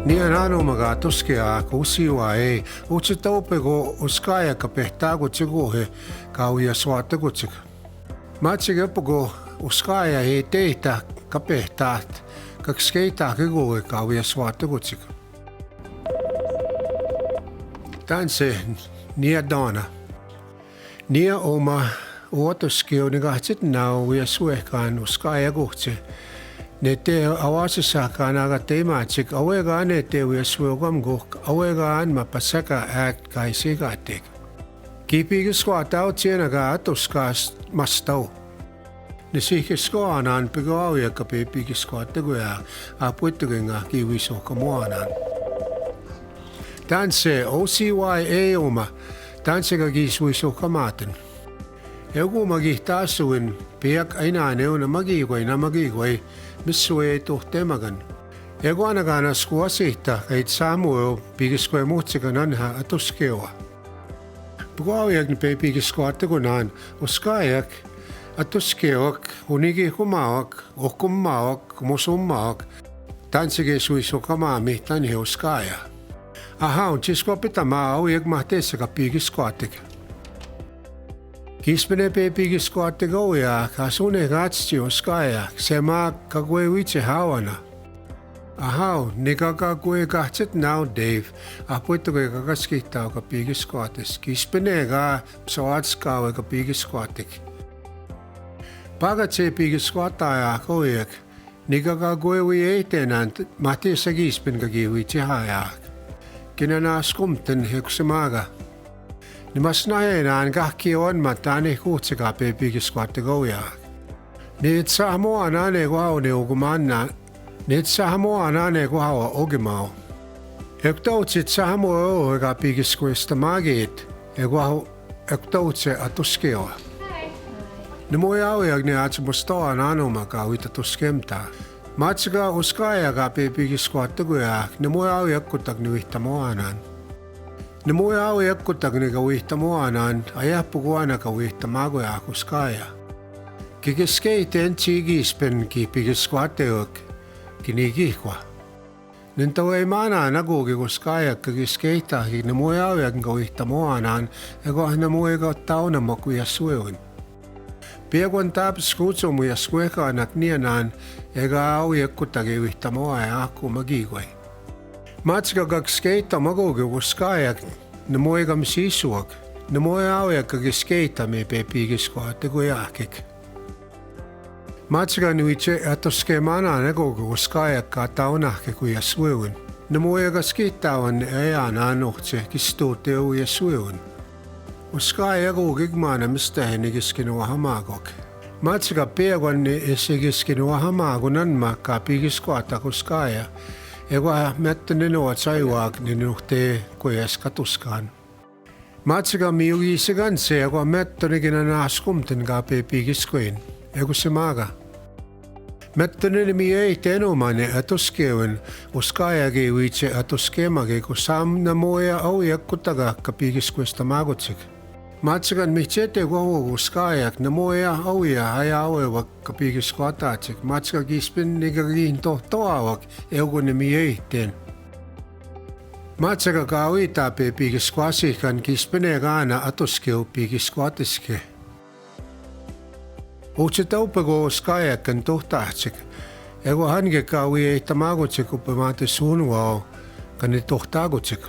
Nianano magatoskia kusiwa uchitopego uskaya kapehtago chiguhe kauya swatago chig. Machigapogo uskaya teita kapehtat kakskeita kigoe kauya swatago chig. Tanse nia dona. Nia oma uotoskio nigahtit nau ja suehkaan uskaya gohtse. Ne te awasisaka naga teematsik awegaan ne te uessuogam gohk awegaan mapasaka act kaisigatek. Kipigiskoatau tienaga atuskaas mastau. Ne sihiskoanaan pigoauiaka pipigiskoataguja apuittugenga kiwisokamuanaan. Tanse OCYA oma tansega kiiswiisokamaten. Joku magihtaasuin piak aina neuna magigoi missue tuhtemagan. Joku ainakaan askuasihta keit saamuo pigiskoe muhtsika anha atuskeoa. Puhuaujak ne pigiskoatagunaan uskajak atuskeoak unigi humaak ohkummaak musummaak tansege suisokamaami tanhe uskaja. Aha, on chisko pitama aujak mahteessaka pigiskoatik. Kispene pigiskoattegoja kasune gatsti uskaja sema kakue vitse hauana. Aha, nikakakue kahtset nau Dave apuittuge kakaskihtaauka pigiskoates. Kispene ka psoatskaawe ka pigiskoatik. Pagatse pigiskoataja koujak nikakakue vi eitenään mahtiessa kispen kaki vitse haajak. Kinana skumten hyksemaaga. Nimas naenaan kahki on matani kuutsika pigiskoattegoja. Niit saamoa nane kuhaune ugumanna. Niit saamoa nane kuhaua ogimau. Ektoutsit saamoa oega pigiskoista magit. Ektoutse atuskeoa. Ne moi aujak ne atsemustoa nanomaka uita tuskemta. Matsika uskajaga pigiskoattegoja ne moi aujakkutak ne vihtamoanaan. Ne moi aujakkutak ne ka vihtamoanaan ajahpukuana ka vihtamagoja kuskaja. Kikiskeiten tsigispen ki pigiskoatteok kini kihkwa. Nento ei maana nagugi kuskajak kikiskeitahi ne moi aujak ka vihtamoanaan ego ne moi ka taunamaku ja suevun. Piekon taps kutsumu ja skuekaanak nienaan ega aujakkutagi vihtamoa ja ahku magigoi. Matsika kakskeita magugi kuskajak ne moi ka misisuak. Ne moi aujak kakiskeita me pigiskoategu jahkik. Matsika nuitse atoske mana negogi kuskajak ka taunahke kui ja suevun. Ne moi ka skiittavan ejana anohtse kistuuteu ja suevun. Uskaja kigmaana mistaheni kiskinua hamagok. Matsika piekonni esi kiskinua hamagunan makka pigiskoata kuskaja. Ega mättene nuot saivaak ni nuhtee kujas katuskaan. Matsika miugiisigan se ega mättonigina naaskumten ka pigiskoin. Egu se maaga. Mättoneni mi ei tenumane atuskeun uskajagi viitse atuskemagi kun saamna moja aujakkutaga ka pigiskoista magutsik. Matsikan mihtsete kohu uskajak ne moja auja aja auevak ka pigiskoatatsik. Matsika kispin nigagiin tohtoavak eugune mi ei ten. Matsika ka auita pigiskoasikan kispine gaana atuskeu pigiskoatiske. Utsitaupego uskajakan tohtahtsik. Ego hange ka aui ei tamagutsik upemate suunuao ka ne tohtaagutsik.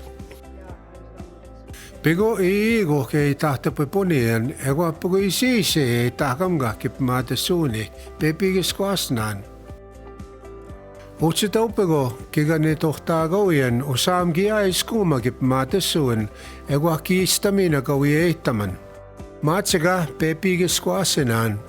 Pego iigohke ei tahtape ponien, ego pego isiise ei tahkamga kipmaate suuni, pigiskoasnaan. Utsitaupego kiga ne tohtaagaujen osaamgi aiskuuma kipmaate suun, ego kiistamina kaui eitaman. Matsika pigiskoasenaan.